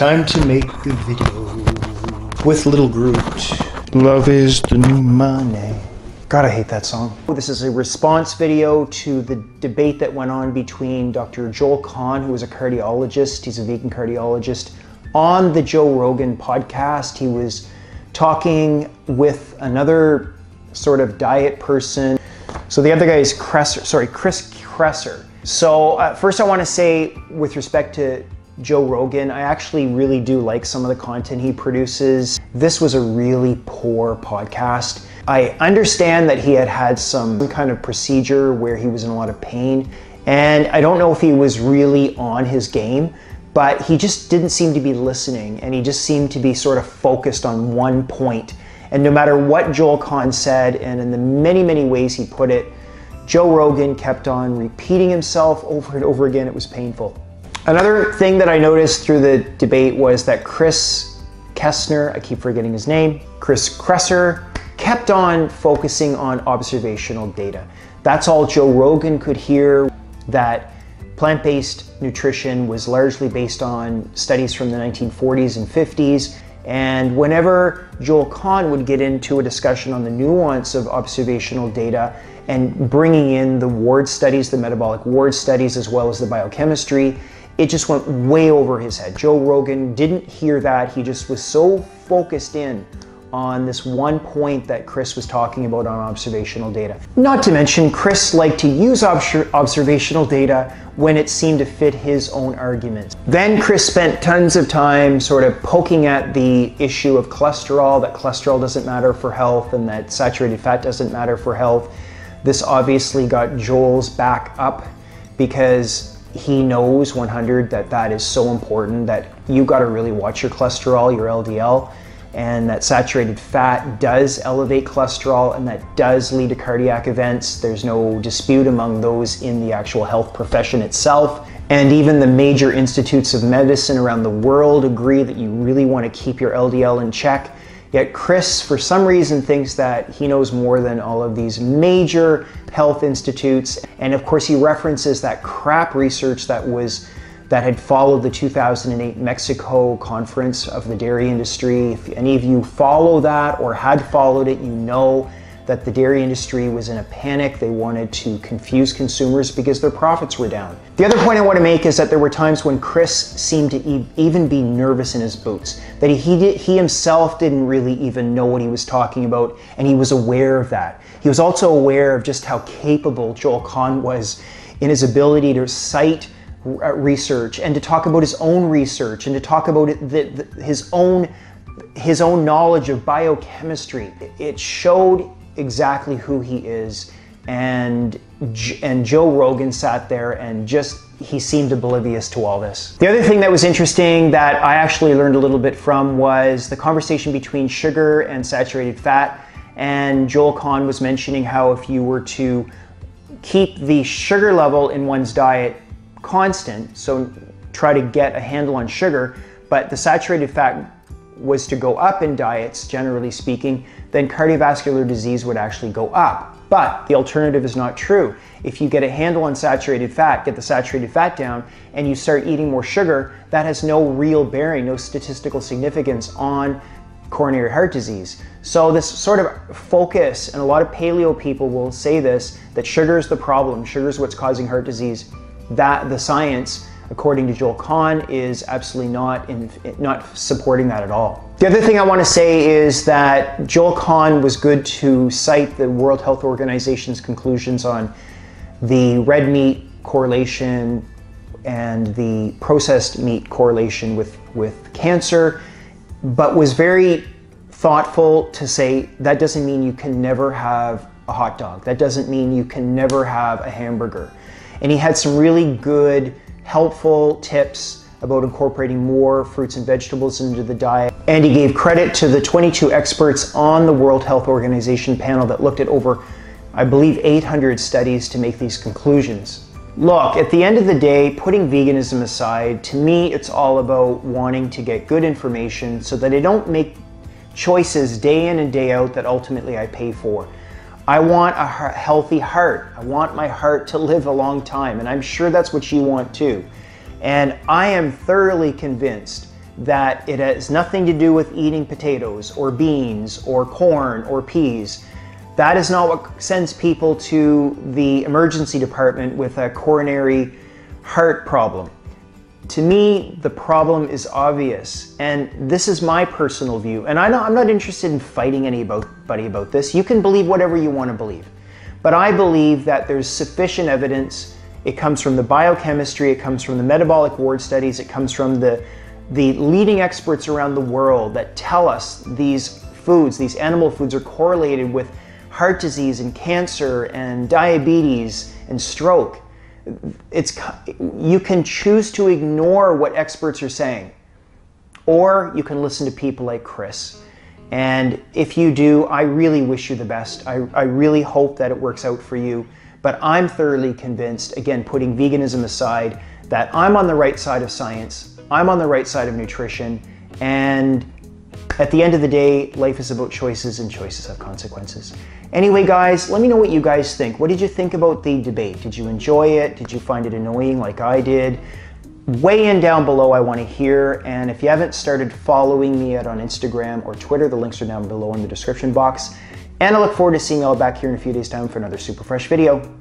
Time to make the video with little Groot. Love is the new money. God, I hate that song. This is a response video to the debate that went on between Dr. Joel Kahn, who is a cardiologist, he's a vegan cardiologist, on the Joe Rogan podcast. He was talking with another sort of diet person. So the other guy is Chris Kresser. So first I want to say, with respect to Joe Rogan, I actually really do like some of the content he produces. This was a really poor podcast. I understand that he had some kind of procedure where he was in a lot of pain, and I don't know if he was really on his game, but he just didn't seem to be listening, and he just seemed to be sort of focused on one point. And no matter what Joel Kahn said, and in the many, many ways he put it, Joe Rogan kept on repeating himself over and over again. It was painful. Another thing that I noticed through the debate was that Chris Kresser, I keep forgetting his name, Chris Kresser, kept on focusing on observational data. That's all Joe Rogan could hear, that plant-based nutrition was largely based on studies from the 1940s and 50s. And whenever Joel Kahn would get into a discussion on the nuance of observational data and bringing in the ward studies, the metabolic ward studies, as well as the biochemistry, it just went way over his head. Joe Rogan didn't hear that. He just was so focused in on this one point that Chris was talking about on observational data. Not to mention, Chris liked to use observational data when it seemed to fit his own arguments. Then Chris spent tons of time sort of poking at the issue of cholesterol, that cholesterol doesn't matter for health and that saturated fat doesn't matter for health. This obviously got Joel's back up, because he knows 100 that is so important, that you got to really watch your cholesterol, your LDL, and that saturated fat does elevate cholesterol, and that does lead to cardiac events. There's no dispute among those in the actual health profession itself. And even the major institutes of medicine around the world agree that you really want to keep your LDL in check. Yet Chris, for some reason, thinks that he knows more than all of these major health institutes. And of course, he references that crap research that had followed the 2008 Mexico conference of the dairy industry. If any of you follow that or had followed it, you know that the dairy industry was in a panic. They wanted to confuse consumers because their profits were down. The other point I want to make is that there were times when Chris seemed to even be nervous in his boots, that he himself didn't really even know what he was talking about, and he was aware of that. He was also aware of just how capable Joel Kahn was in his ability to cite research and to talk about his own research and to talk about his own knowledge of biochemistry. It showed exactly who he is, and Joe Rogan sat there and he seemed oblivious to all this. The other thing that was interesting that I actually learned a little bit from was the conversation between sugar and saturated fat. And Joel Kahn was mentioning how if you were to keep the sugar level in one's diet constant, so try to get a handle on sugar, but the saturated fat was to go up in diets, generally speaking, then cardiovascular disease would actually go up. But the alternative is not true. If you get a handle on saturated fat, get the saturated fat down, and you start eating more sugar, that has no real bearing, no statistical significance on coronary heart disease. So this sort of focus, and a lot of paleo people will say this, that sugar is the problem, sugar is what's causing heart disease, that the science, according to Joel Kahn, is absolutely not supporting that at all. The other thing I want to say is that Joel Kahn was good to cite the World Health Organization's conclusions on the red meat correlation and the processed meat correlation with cancer, but was very thoughtful to say that doesn't mean you can never have a hot dog. That doesn't mean you can never have a hamburger. And he had some really good, helpful tips about incorporating more fruits and vegetables into the diet. And he gave credit to the 22 experts on the World Health Organization panel that looked at over, I believe, 800 studies to make these conclusions. Look, at the end of the day, putting veganism aside, to me, it's all about wanting to get good information so that I don't make choices day in and day out that ultimately I pay for. I want a healthy heart. I want my heart to live a long time, and I'm sure that's what you want too. And I am thoroughly convinced that it has nothing to do with eating potatoes or beans or corn or peas. That is not what sends people to the emergency department with a coronary heart problem. To me, the problem is obvious, and this is my personal view. And I'm not interested in fighting anybody about this. You can believe whatever you want to believe. But I believe that there's sufficient evidence. It comes from the biochemistry, it comes from the metabolic ward studies, it comes from the leading experts around the world that tell us these foods, these animal foods, are correlated with heart disease and cancer and diabetes and stroke. You can choose to ignore what experts are saying, or you can listen to people like Chris. And if you do, I really wish you the best. I really hope that it works out for you. But I'm thoroughly convinced, again, putting veganism aside, that I'm on the right side of science. I'm on the right side of nutrition. And at the end of the day, life is about choices, and choices have consequences. Anyway, guys, let me know what you guys think. What did you think about the debate? Did you enjoy it? Did you find it annoying like I did? Weigh in down below, I want to hear. And if you haven't started following me yet on Instagram or Twitter, the links are down below in the description box. And I look forward to seeing you all back here in a few days' time for another super fresh video.